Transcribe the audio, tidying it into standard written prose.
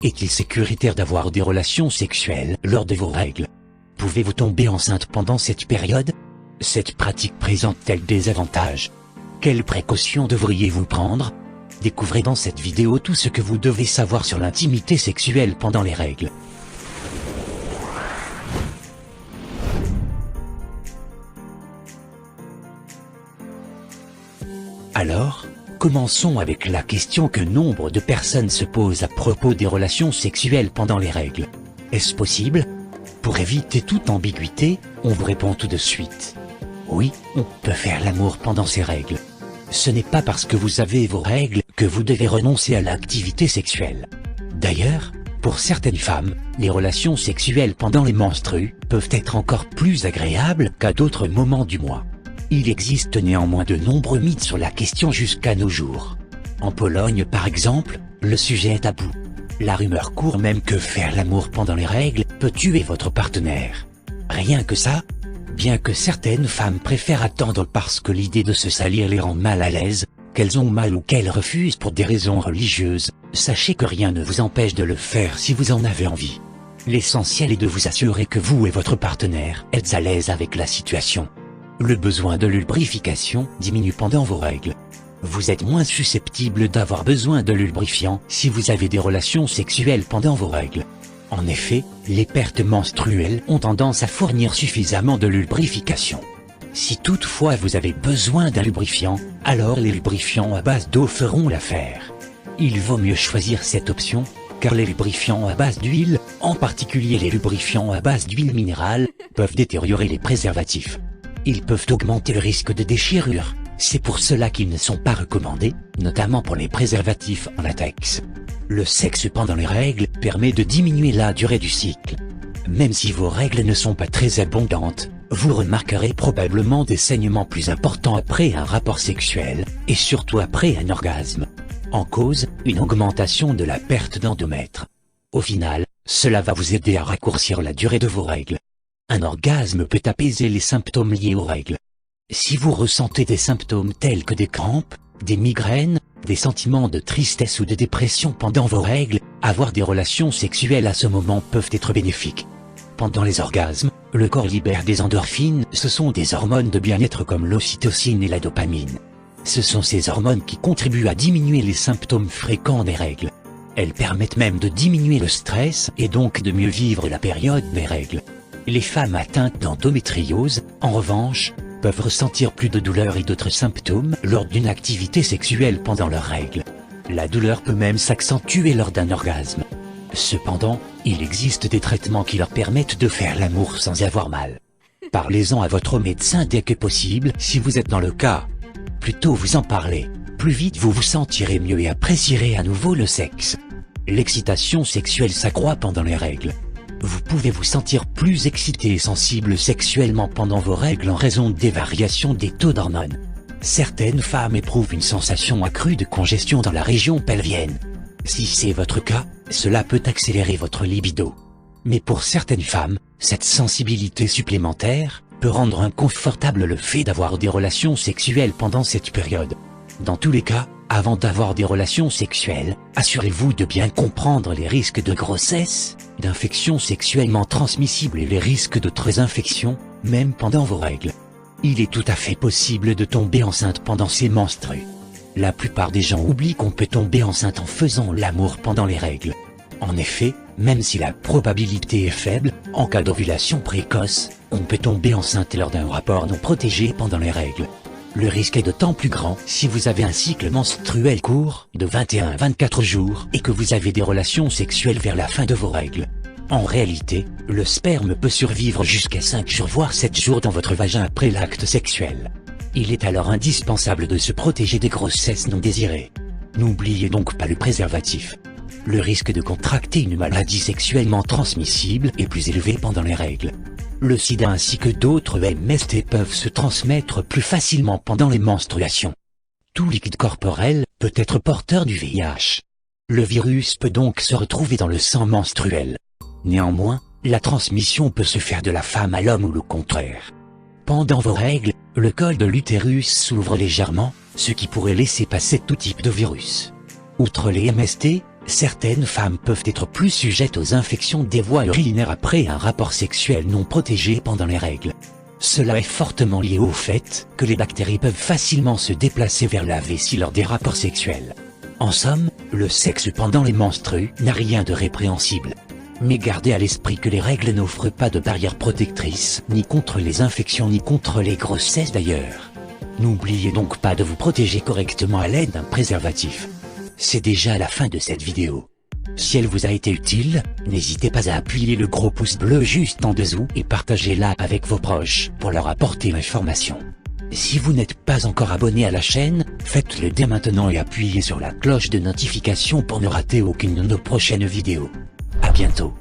Est-il sécuritaire d'avoir des relations sexuelles lors de vos règles? Pouvez-vous tomber enceinte pendant cette période? Cette pratique présente-t-elle des avantages? Quelles précautions devriez-vous prendre? Découvrez dans cette vidéo tout ce que vous devez savoir sur l'intimité sexuelle pendant les règles. Alors, commençons avec la question que nombre de personnes se posent à propos des relations sexuelles pendant les règles. Est-ce possible? Pour éviter toute ambiguïté, on vous répond tout de suite. Oui, on peut faire l'amour pendant ces règles. Ce n'est pas parce que vous avez vos règles que vous devez renoncer à l'activité sexuelle. D'ailleurs, pour certaines femmes, les relations sexuelles pendant les menstrues peuvent être encore plus agréables qu'à d'autres moments du mois. Il existe néanmoins de nombreux mythes sur la question jusqu'à nos jours. En Pologne par exemple, le sujet est tabou. La rumeur court même que faire l'amour pendant les règles peut tuer votre partenaire. Rien que ça. Bien que certaines femmes préfèrent attendre parce que l'idée de se salir les rend mal à l'aise, qu'elles ont mal ou qu'elles refusent pour des raisons religieuses, sachez que rien ne vous empêche de le faire si vous en avez envie. L'essentiel est de vous assurer que vous et votre partenaire êtes à l'aise avec la situation. Le besoin de lubrification diminue pendant vos règles. Vous êtes moins susceptible d'avoir besoin de lubrifiant si vous avez des relations sexuelles pendant vos règles. En effet, les pertes menstruelles ont tendance à fournir suffisamment de lubrification. Si toutefois vous avez besoin d'un lubrifiant, alors les lubrifiants à base d'eau feront l'affaire. Il vaut mieux choisir cette option, car les lubrifiants à base d'huile, en particulier les lubrifiants à base d'huile minérale, peuvent détériorer les préservatifs. Ils peuvent augmenter le risque de déchirure, c'est pour cela qu'ils ne sont pas recommandés, notamment pour les préservatifs en latex. Le sexe pendant les règles permet de diminuer la durée du cycle. Même si vos règles ne sont pas très abondantes, vous remarquerez probablement des saignements plus importants après un rapport sexuel, et surtout après un orgasme. En cause, une augmentation de la perte d'endomètre. Au final, cela va vous aider à raccourcir la durée de vos règles. Un orgasme peut apaiser les symptômes liés aux règles. Si vous ressentez des symptômes tels que des crampes, des migraines, des sentiments de tristesse ou de dépression pendant vos règles, avoir des relations sexuelles à ce moment peuvent être bénéfiques. Pendant les orgasmes, le corps libère des endorphines, ce sont des hormones de bien-être comme l'ocytocine et la dopamine. Ce sont ces hormones qui contribuent à diminuer les symptômes fréquents des règles. Elles permettent même de diminuer le stress et donc de mieux vivre la période des règles. Les femmes atteintes d'endométriose, en revanche, peuvent ressentir plus de douleur et d'autres symptômes lors d'une activité sexuelle pendant leurs règles. La douleur peut même s'accentuer lors d'un orgasme. Cependant, il existe des traitements qui leur permettent de faire l'amour sans avoir mal. Parlez-en à votre médecin dès que possible si vous êtes dans le cas. Plus tôt vous en parlez, plus vite vous vous sentirez mieux et apprécierez à nouveau le sexe. L'excitation sexuelle s'accroît pendant les règles. Vous pouvez vous sentir plus excité et sensible sexuellement pendant vos règles en raison des variations des taux d'hormones. Certaines femmes éprouvent une sensation accrue de congestion dans la région pelvienne. Si c'est votre cas, cela peut accélérer votre libido. Mais pour certaines femmes, cette sensibilité supplémentaire peut rendre inconfortable le fait d'avoir des relations sexuelles pendant cette période. Dans tous les cas, avant d'avoir des relations sexuelles, assurez-vous de bien comprendre les risques de grossesse, d'infections sexuellement transmissibles et les risques d'autres infections, même pendant vos règles. Il est tout à fait possible de tomber enceinte pendant ces menstrues. La plupart des gens oublient qu'on peut tomber enceinte en faisant l'amour pendant les règles. En effet, même si la probabilité est faible, en cas d'ovulation précoce, on peut tomber enceinte lors d'un rapport non protégé pendant les règles. Le risque est d'autant plus grand si vous avez un cycle menstruel court, de 21 à 24 jours, et que vous avez des relations sexuelles vers la fin de vos règles. En réalité, le sperme peut survivre jusqu'à 5 jours voire 7 jours dans votre vagin après l'acte sexuel. Il est alors indispensable de se protéger des grossesses non désirées. N'oubliez donc pas le préservatif. Le risque de contracter une maladie sexuellement transmissible est plus élevé pendant les règles. Le sida ainsi que d'autres MST peuvent se transmettre plus facilement pendant les menstruations. Tout liquide corporel peut être porteur du VIH. Le virus peut donc se retrouver dans le sang menstruel. Néanmoins, la transmission peut se faire de la femme à l'homme ou le contraire. Pendant vos règles, le col de l'utérus s'ouvre légèrement, ce qui pourrait laisser passer tout type de virus. Outre les MST, Certaines femmes peuvent être plus sujettes aux infections des voies urinaires après un rapport sexuel non protégé pendant les règles. Cela est fortement lié au fait que les bactéries peuvent facilement se déplacer vers la vessie lors des rapports sexuels. En somme, le sexe pendant les menstrues n'a rien de répréhensible. Mais gardez à l'esprit que les règles n'offrent pas de barrière protectrice, ni contre les infections ni contre les grossesses d'ailleurs. N'oubliez donc pas de vous protéger correctement à l'aide d'un préservatif. C'est déjà la fin de cette vidéo. Si elle vous a été utile, n'hésitez pas à appuyer le gros pouce bleu juste en dessous et partagez-la avec vos proches pour leur apporter l'information. Si vous n'êtes pas encore abonné à la chaîne, faites-le dès maintenant et appuyez sur la cloche de notification pour ne rater aucune de nos prochaines vidéos. À bientôt.